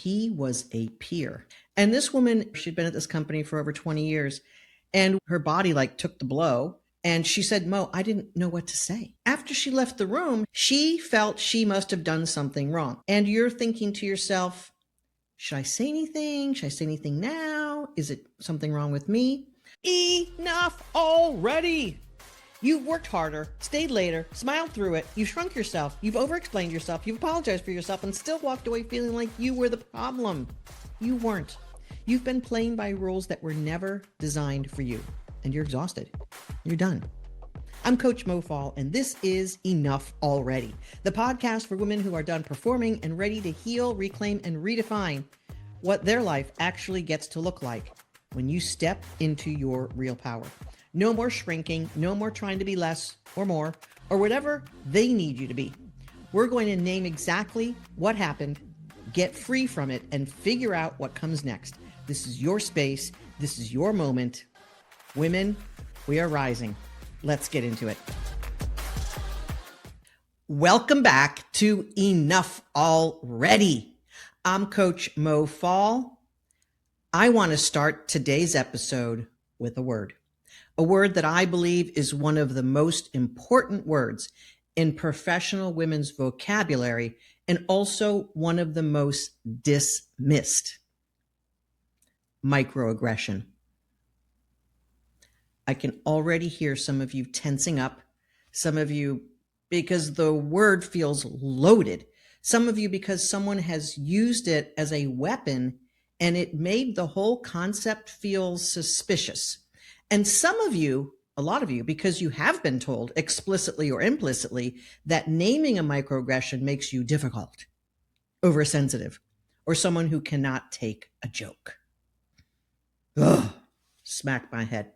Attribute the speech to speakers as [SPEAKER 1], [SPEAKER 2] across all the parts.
[SPEAKER 1] he was a peer. And this woman, she'd been at this company for over 20 years, and her body took the blow. And she said, Mo, I didn't know what to say. After she left the room, she felt she must have done something wrong. And you're thinking to yourself, should I say anything? Should I say anything now? Is it something wrong with me? Enough already. You've worked harder, stayed later, smiled through it. You've shrunk yourself. You've overexplained yourself. You've apologized for yourself and still walked away feeling like you were the problem. You weren't. You've been playing by rules that were never designed for you. And you're exhausted. You're done. I'm Coach Mo Fall, and this is Enough Already, the podcast for women who are done performing and ready to heal, reclaim, and redefine what their life actually gets to look like when you step into your real power. No more shrinking, no more trying to be less or more, or whatever they need you to be. We're going to name exactly what happened, get free from it, and figure out what comes next. This is your space. This is your moment. Women, we are rising. Let's get into it. Welcome back to Enough Already. I'm Coach Mo Fall. I want to start today's episode with a word that I believe is one of the most important words in professional women's vocabulary and also one of the most dismissed: microaggression. I can already hear some of you tensing up, some of you because the word feels loaded, some of you because someone has used it as a weapon and it made the whole concept feel suspicious. And some of you, a lot of you, because you have been told explicitly or implicitly that naming a microaggression makes you difficult, oversensitive, or someone who cannot take a joke. Ugh. Smack my head.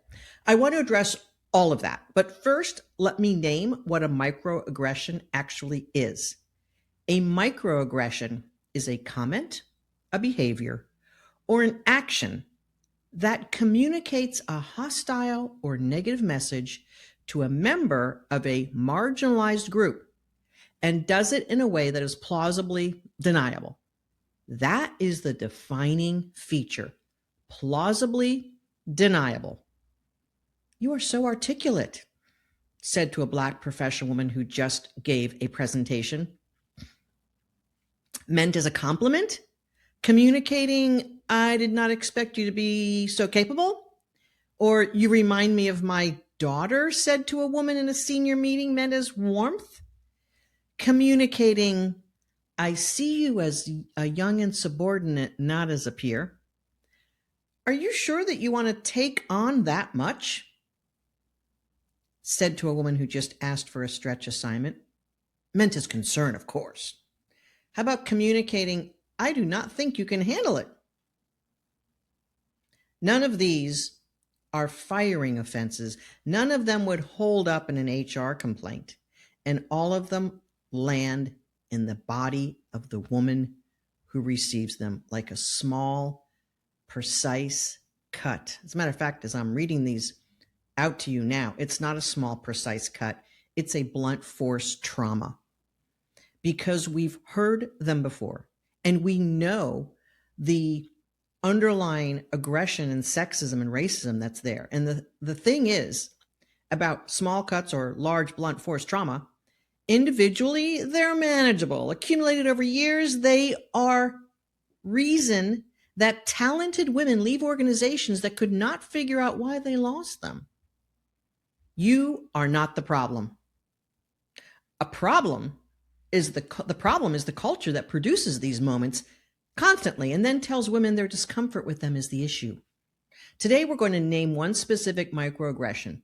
[SPEAKER 1] I want to address all of that. But first, let me name what a microaggression actually is. A microaggression is a comment, a behavior, or an action that communicates a hostile or negative message to a member of a marginalized group and does it in a way that is plausibly deniable. That is the defining feature. Plausibly deniable. You are so articulate, said to a Black professional woman who just gave a presentation. Meant as a compliment? Communicating, I did not expect you to be so capable? Or you remind me of my daughter, said to a woman in a senior meeting, meant as warmth? Communicating, I see you as a young and subordinate, not as a peer. Are you sure that you want to take on that much? Said to a woman who just asked for a stretch assignment. Meant as concern, of course. How about communicating, I do not think you can handle it? None of these are firing offenses. None of them would hold up in an HR complaint. And all of them land in the body of the woman who receives them like a small, precise cut. As a matter of fact, as I'm reading these out to you now, it's not a small, precise cut. It's a blunt force trauma because we've heard them before and we know the underlying aggression and sexism and racism that's there. And the thing is about small cuts or large blunt force trauma, individually, they're manageable. Accumulated over years, they are reason that talented women leave organizations that could not figure out why they lost them. You are not the problem. The problem is the culture that produces these moments constantly and then tells women their discomfort with them is the issue. Today, we're going to name one specific microaggression.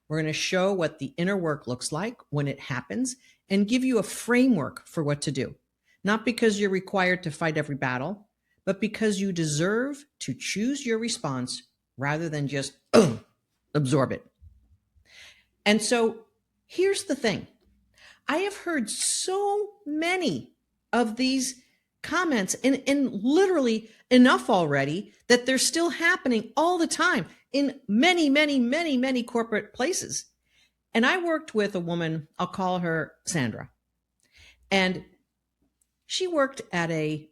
[SPEAKER 1] We're going to show what the inner work looks like when it happens and give you a framework for what to do. Not because you're required to fight every battle, but because you deserve to choose your response rather than just absorb it. And so here's the thing. I have heard so many of these comments and literally enough already that they're still happening all the time in many, many, many, many corporate places. And I worked with a woman, I'll call her Sandra. And she worked at a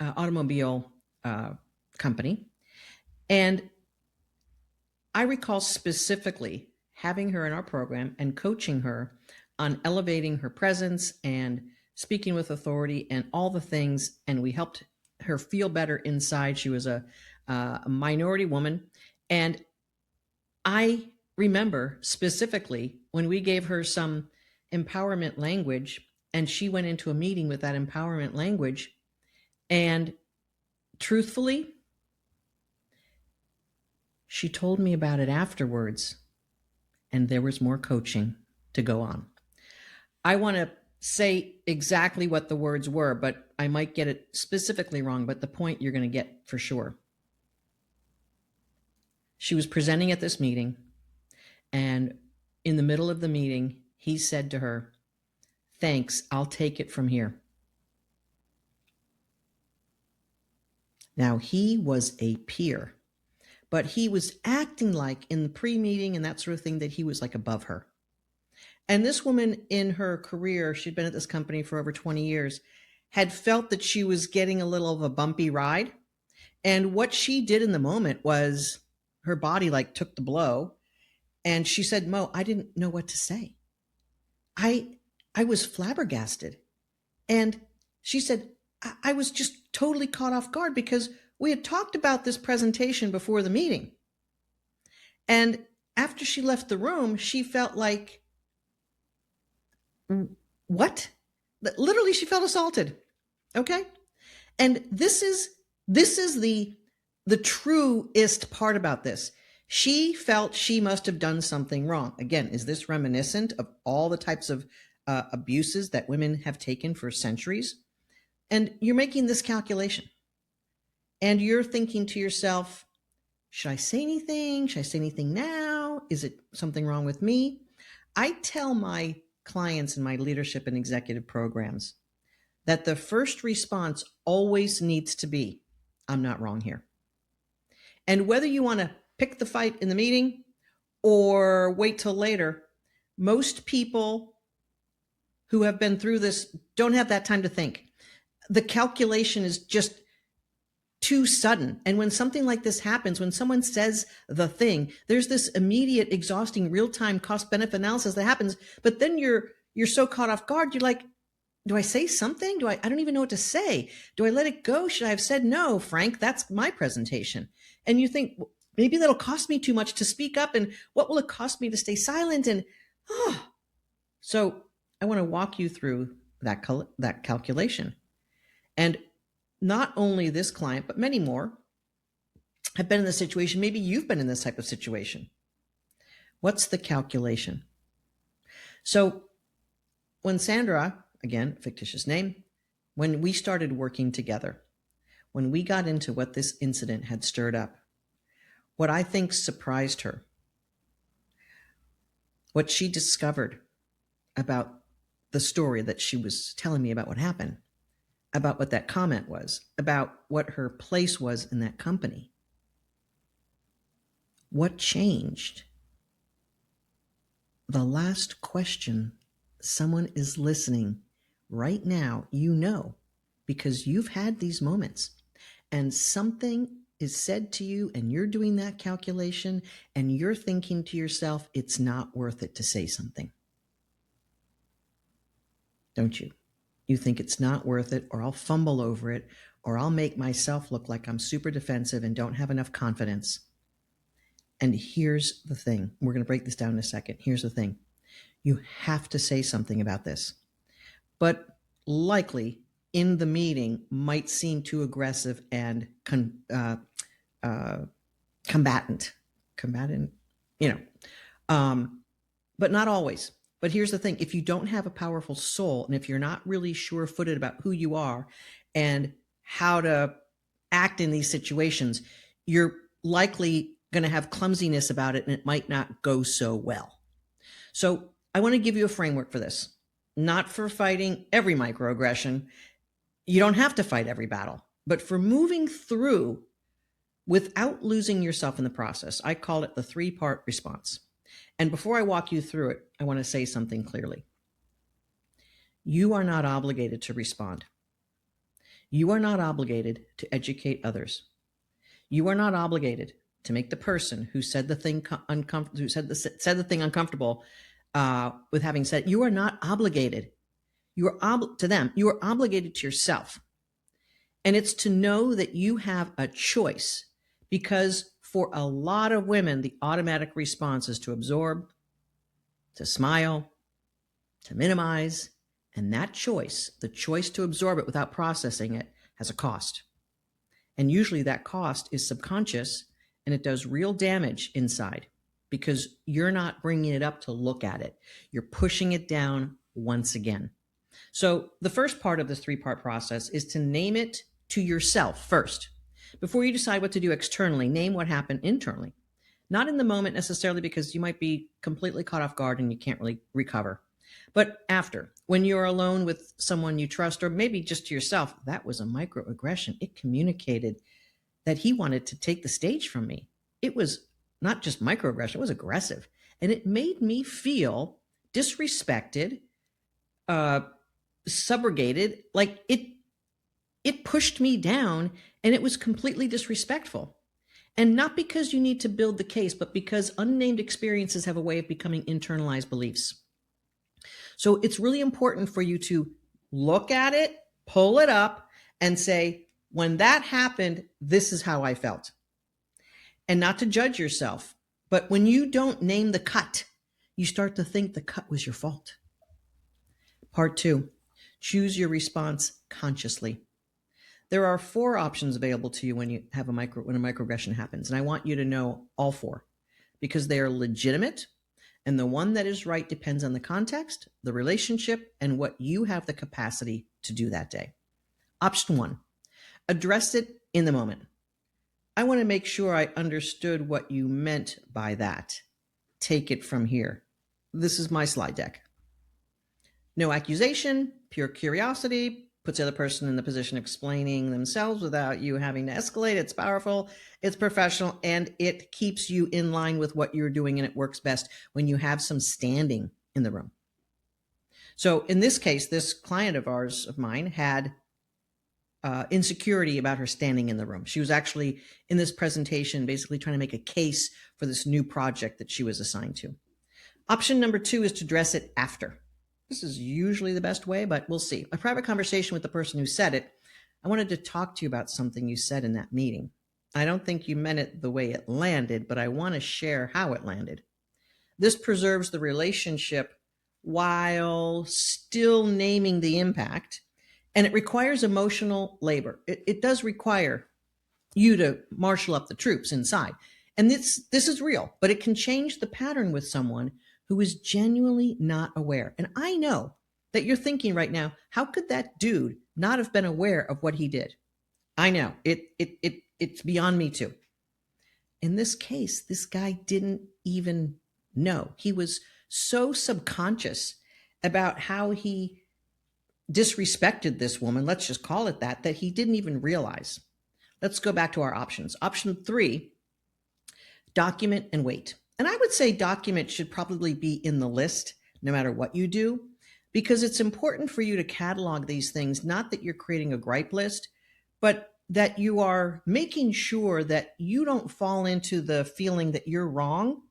[SPEAKER 1] automobile company. And I recall specifically having her in our program and coaching her on elevating her presence and speaking with authority and all the things. And we helped her feel better inside. She was a minority woman. And I remember specifically when we gave her some empowerment language and she went into a meeting with that empowerment language. And truthfully, she told me about it afterwards, and there was more coaching to go on. I want to say exactly what the words were, but I might get it specifically wrong, but the point you're going to get for sure. She was presenting at this meeting, and in the middle of the meeting, he said to her, "Thanks, I'll take it from here." Now, he was a peer, but he was acting like in the pre-meeting and that sort of thing that he was like above her. And this woman in her career, she'd been at this company for over 20 years, had felt that she was getting a little of a bumpy ride. And what she did in the moment was her body like took the blow. And she said, "Mo, I didn't know what to say. I was flabbergasted." And she said, I was just totally caught off guard because we had talked about this presentation before the meeting. And after she left the room, she felt like, what? Literally, she felt assaulted. Okay. And this is the truest part about this. She felt she must have done something wrong. Again, is this reminiscent of all the types of abuses that women have taken for centuries? And you're making this calculation. And you're thinking to yourself, should I say anything? Should I say anything now? Is it something wrong with me? I tell my clients in my leadership and executive programs that the first response always needs to be, "I'm not wrong here." And whether you want to pick the fight in the meeting or wait till later, most people who have been through this don't have that time to think. The calculation is just too sudden. And when something like this happens, when someone says the thing, there's this immediate, exhausting, real-time cost-benefit analysis that happens. But then you're so caught off guard, you're like, do I say something? I don't even know what to say. Do I let it go? Should I have said, "No, Frank, that's my presentation"? And you think, maybe that'll cost me too much to speak up. And what will it cost me to stay silent? And so I want to walk you through that calculation. And not only this client, but many more have been in this situation. Maybe you've been in this type of situation. What's the calculation? So when Sandra, again, fictitious name, when we started working together, when we got into what this incident had stirred up, what I think surprised her, what she discovered about the story that she was telling me about what happened, about what that comment was, about what her place was in that company. What changed? The last question someone is listening right now, because you've had these moments and something is said to you and you're doing that calculation and you're thinking to yourself, it's not worth it to say something. Don't you? You think it's not worth it, or I'll fumble over it, or I'll make myself look like I'm super defensive and don't have enough confidence. And here's the thing. We're going to break this down in a second. Here's the thing. You have to say something about this. But likely in the meeting might seem too aggressive and combatant, but not always. But here's the thing. If you don't have a powerful soul, and if you're not really sure-footed about who you are and how to act in these situations, you're likely going to have clumsiness about it and it might not go so well. So I want to give you a framework for this. Not for fighting every microaggression. You don't have to fight every battle, but for moving through without losing yourself in the process. I call it the 3-part response. And before I walk you through it, I want to say something clearly. You are not obligated to respond. You are not obligated to educate others. You are not obligated to make the person who said the thing uncomfortable, who said the thing uncomfortable, with having said. You are not obligated. You are to them. You are obligated to yourself, and it's to know that you have a choice. Because for a lot of women, the automatic response is to absorb, to smile, to minimize, and that choice, the choice to absorb it without processing it, has a cost. And usually that cost is subconscious, and it does real damage inside because you're not bringing it up to look at it. You're pushing it down once again. So the first part of this 3-part process is to name it to yourself first. Before you decide what to do externally, name what happened internally. Not in the moment necessarily, because you might be completely caught off guard and you can't really recover. But after, when you're alone with someone you trust, or maybe just to yourself, that was a microaggression. It communicated that he wanted to take the stage from me. It was not just microaggression, it was aggressive. And it made me feel disrespected, subrogated, like it pushed me down, and it was completely disrespectful. And not because you need to build the case, but because unnamed experiences have a way of becoming internalized beliefs. So it's really important for you to look at it, pull it up, and say, when that happened, this is how I felt. And not to judge yourself. But when you don't name the cut, you start to think the cut was your fault. Part 2, choose your response consciously. There are 4 options available to you when you have when a microaggression happens. And I want you to know all 4 because they are legitimate. And the one that is right depends on the context, the relationship, and what you have the capacity to do that day. Option 1, address it in the moment. I want to make sure I understood what you meant by that. Take it from here. This is my slide deck. No accusation, pure curiosity, puts the other person in the position of explaining themselves without you having to escalate. It's powerful, it's professional, and it keeps you in line with what you're doing, and it works best when you have some standing in the room. So in this case, this client of mine, had insecurity about her standing in the room. She was actually in this presentation basically trying to make a case for this new project that she was assigned to. Option number 2 is to address it after. This is usually the best way, but we'll see. A private conversation with the person who said it. I wanted to talk to you about something you said in that meeting. I don't think you meant it the way it landed, but I want to share how it landed. This preserves the relationship while still naming the impact, and it requires emotional labor. It does require you to marshal up the troops inside. And this is real, but it can change the pattern with someone who is genuinely not aware. And I know that you're thinking right now, how could that dude not have been aware of what he did? I know it's beyond me too. In this case, this guy didn't even know. He was so subconscious about how he disrespected this woman, let's just call it that he didn't even realize. Let's go back to our options. Option 3, document and wait. And I would say document should probably be in the list no matter what you do, because it's important for you to catalog these things, not that you're creating a gripe list, but that you are making sure that you don't fall into the feeling that you're wrong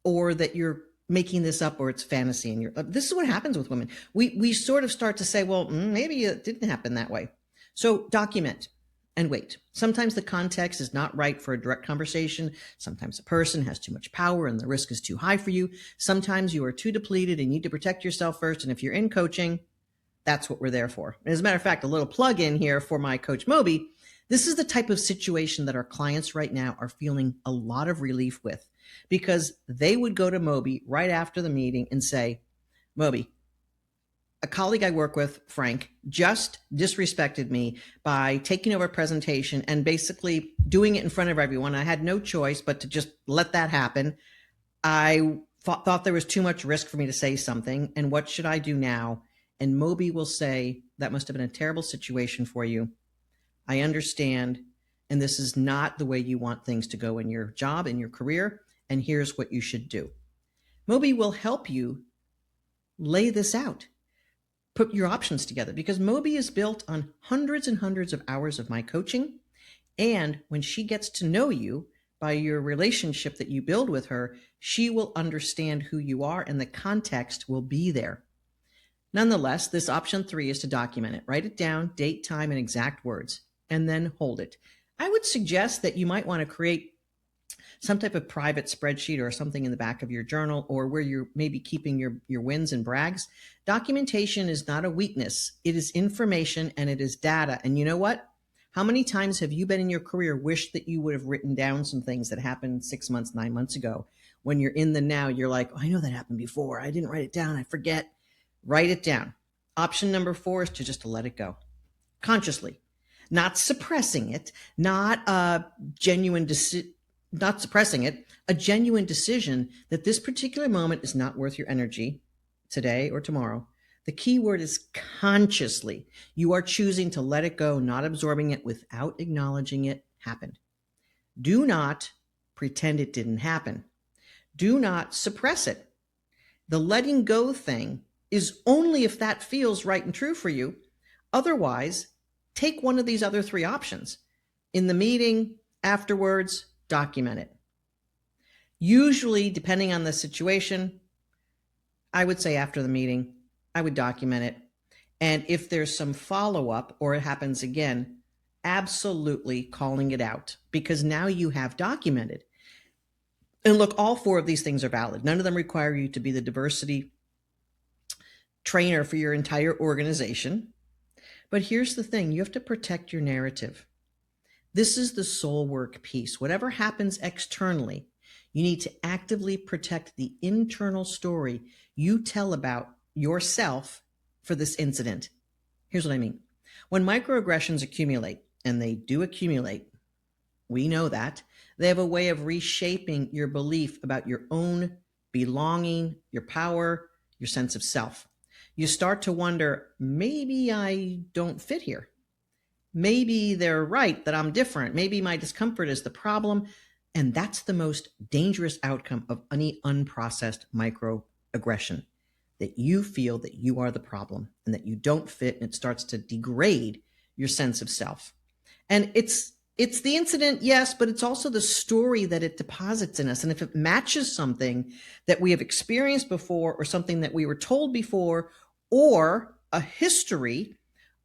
[SPEAKER 1] or that you're making this up or it's fantasy. And this is what happens with women. We sort of start to say, well, maybe it didn't happen that way. So document and wait. Sometimes the context is not right for a direct conversation. Sometimes the person has too much power and the risk is too high for you. Sometimes you are too depleted and you need to protect yourself first. And if you're in coaching, that's what we're there for. And as a matter of fact, a little plug in here for my coach Moby. This is the type of situation that our clients right now are feeling a lot of relief with, because they would go to Moby right after the meeting and say, Moby, a colleague I work with, Frank, just disrespected me by taking over a presentation and basically doing it in front of everyone. I had no choice but to just let that happen. I thought there was too much risk for me to say something. And what should I do now? And Moby will say, that must have been a terrible situation for you. I understand. And this is not the way you want things to go in your job, in your career. And here's what you should do. Moby will help you lay this out. put your options together, because Moby is built on hundreds and hundreds of hours of my coaching. And when she gets to know you by your relationship that you build with her, she will understand who you are and the context will be there. Nonetheless, this option 3 is to document it. Write it down, date, time, and exact words, and then hold it. I would suggest that you might want to create some type of private spreadsheet or something in the back of your journal, or where you're maybe keeping your wins and brags. Documentation is not a weakness. It is information and it is data. And you know what? How many times have you been in your career wished that you would have written down some things that happened 6 months, 9 months ago? When you're in the now, you're like, oh, I know that happened before. I didn't write it down. I forget. Write it down. Option number 4 is to just to let it go consciously, not suppressing it, not a genuine not suppressing it, a genuine decision that this particular moment is not worth your energy today or tomorrow. The key word is consciously. You are choosing to let it go, not absorbing it without acknowledging it happened. Do not pretend it didn't happen. Do not suppress it. The letting go thing is only if that feels right and true for you. Otherwise, take one of these other 3 options. In the meeting, afterwards, document it. Usually, depending on the situation, I would say after the meeting, I would document it. And if there's some follow-up or it happens again, absolutely calling it out, because now you have documented. And look, all 4 of these things are valid. None of them require you to be the diversity trainer for your entire organization. But here's the thing, you have to protect your narrative. This is the soul work piece. Whatever happens externally, you need to actively protect the internal story you tell about yourself for this incident. Here's what I mean. When microaggressions accumulate, and they do accumulate, we know that, they have a way of reshaping your belief about your own belonging, your power, your sense of self. You start to wonder, maybe I don't fit here. Maybe they're right that I'm different. Maybe my discomfort is the problem. And that's the most dangerous outcome of any unprocessed microaggression, that you feel that you are the problem and that you don't fit, and it starts to degrade your sense of self. And it's the incident, yes, but it's also the story that it deposits in us. And if it matches something that we have experienced before, or something that we were told before, or a history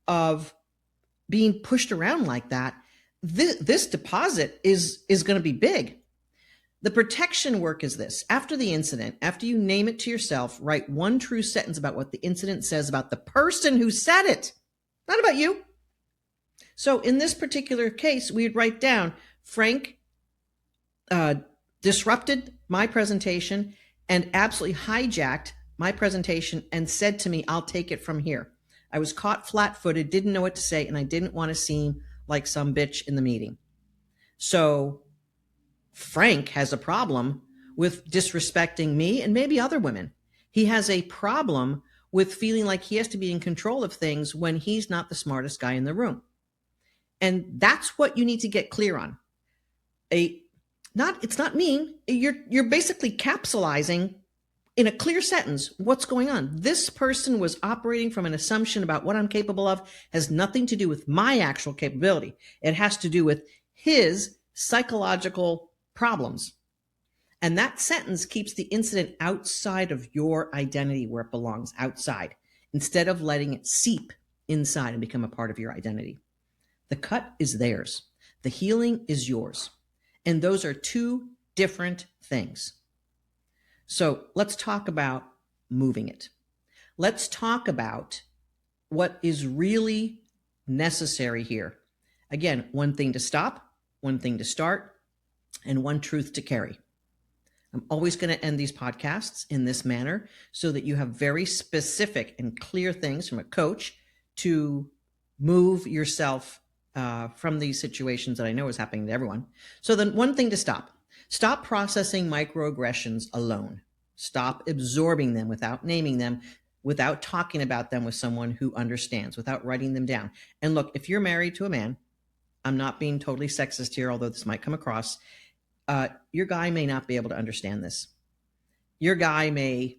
[SPEAKER 1] of being pushed around like that, this deposit is going to be big. The protection work is this. After the incident, after you name it to yourself, write one true sentence about what the incident says about the person who said it, not about you. So in this particular case, we'd write down, Frank disrupted my presentation and absolutely hijacked my presentation and said to me, I'll take it from here. I was caught flat-footed, didn't know what to say, and I didn't want to seem like some bitch in the meeting. So Frank has a problem with disrespecting me and maybe other women. He has a problem with feeling like he has to be in control of things when he's not the smartest guy in the room. And that's what you need to get clear on. It's not mean. You're basically capsulizing in a clear sentence what's going on. This person was operating from an assumption about what I'm capable of, has nothing to do with my actual capability. It has to do with his psychological problems. And that sentence keeps the incident outside of your identity, where it belongs, outside, instead of letting it seep inside and become a part of your identity. The cut is theirs. The healing is yours. And those are 2 different things. So let's talk about moving it. Let's talk about what is really necessary here. Again, one thing to stop, one thing to start, and one truth to carry. I'm always going to end these podcasts in this manner so that you have very specific and clear things from a coach to move yourself from these situations that I know is happening to everyone. So then, one thing to stop. Stop processing microaggressions alone. Stop absorbing them without naming them, without talking about them with someone who understands, without writing them down. And look, if you're married to a man, I'm not being totally sexist here, although this might come across, your guy may not be able to understand this. Your guy may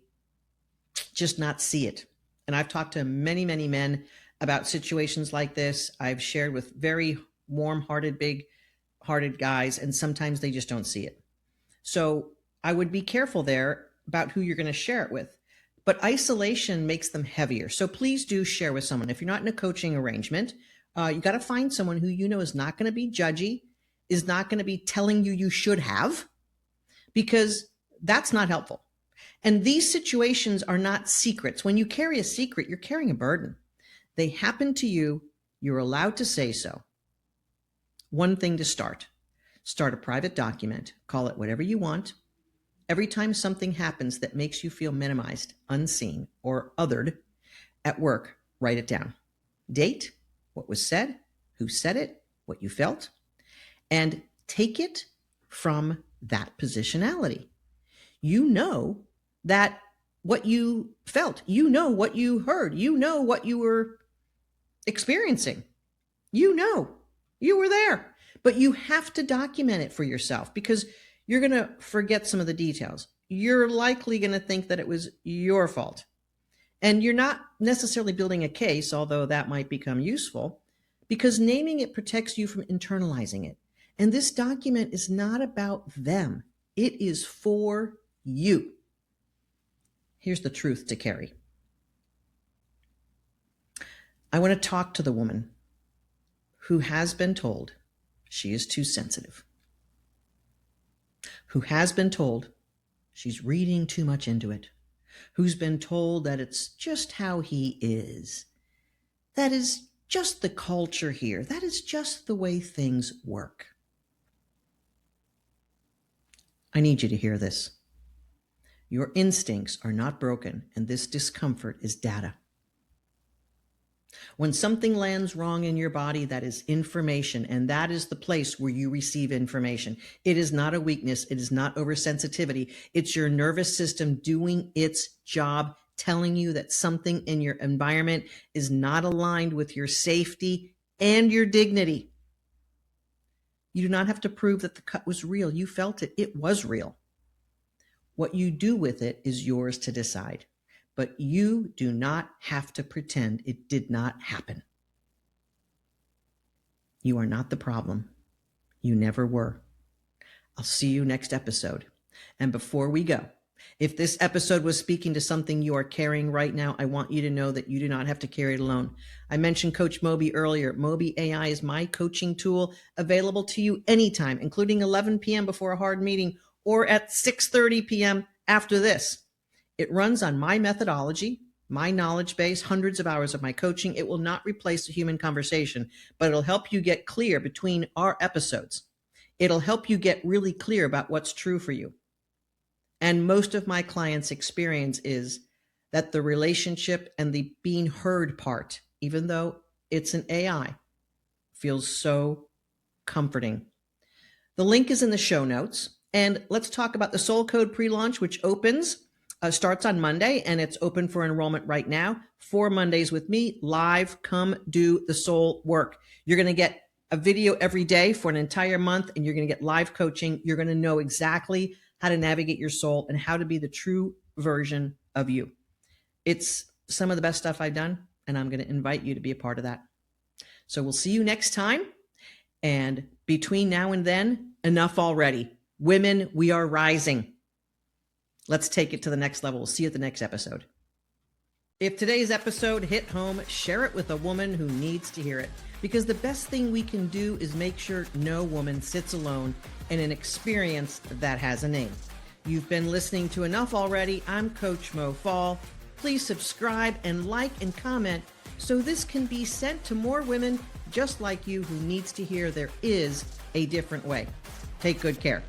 [SPEAKER 1] just not see it. And I've talked to many, many men about situations like this. I've shared with very warm-hearted, big-hearted guys, and sometimes they just don't see it. So I would be careful there about who you're going to share it with. But isolation makes them heavier. So please do share with someone. If you're not in a coaching arrangement, you got to find someone who you know is not going to be judgy, is not going to be telling you you should have, because that's not helpful. And these situations are not secrets. When you carry a secret, you're carrying a burden. They happen to you. You're allowed to say so. One thing to start a private document, call it whatever you want. Every time something happens that makes you feel minimized, unseen, or othered at work, write it down. Date, what was said, who said it, what you felt, and take it from that positionality. You know that what you felt, you know what you heard, you know what you were experiencing. You know, you were there, but you have to document it for yourself because you're going to forget some of the details. You're likely going to think that it was your fault. And you're not necessarily building a case, although that might become useful, because naming it protects you from internalizing it. And this document is not about them. It is for you. Here's the truth to carry. I want to talk to the woman who has been told she is too sensitive, who has been told she's reading too much into it, who's been told that it's just how he is. That is just the culture here. That is just the way things work. I need you to hear this. Your instincts are not broken, and this discomfort is data. When something lands wrong in your body, that is information, and that is the place where you receive information. It is not a weakness. It is not oversensitivity. It's your nervous system doing its job, telling you that something in your environment is not aligned with your safety and your dignity. You do not have to prove that the cut was real. You felt it. It was real. What you do with it is yours to decide. But you do not have to pretend it did not happen. You are not the problem. You never were. I'll see you next episode. And before we go, if this episode was speaking to something you are carrying right now, I want you to know that you do not have to carry it alone. I mentioned Coach Moby earlier. Moby AI is my coaching tool available to you anytime, including 11 p.m. before a hard meeting or at 6:30 p.m. after this. It runs on my methodology, my knowledge base, hundreds of hours of my coaching. It will not replace a human conversation, but it'll help you get clear between our episodes. It'll help you get really clear about what's true for you. And most of my clients' experience is that the relationship and the being heard part, even though it's an AI, feels so comforting. The link is in the show notes. And let's talk about the Soul Code pre-launch, which starts on Monday, and it's open for enrollment right now. 4 Mondays with me, live. Come do the soul work. You're going to get a video every day for an entire month, and you're going to get live coaching. You're going to know exactly how to navigate your soul and how to be the true version of you. It's some of the best stuff I've done, and I'm going to invite you to be a part of that. So we'll see you next time. And between now and then, enough already. Women, we are rising. Let's take it to the next level. We'll see you at the next episode. If today's episode hit home, share it with a woman who needs to hear it. Because the best thing we can do is make sure no woman sits alone in an experience that has a name. You've been listening to Enough Already. I'm Coach Mo Fall. Please subscribe and like and comment so this can be sent to more women just like you who needs to hear there is a different way. Take good care.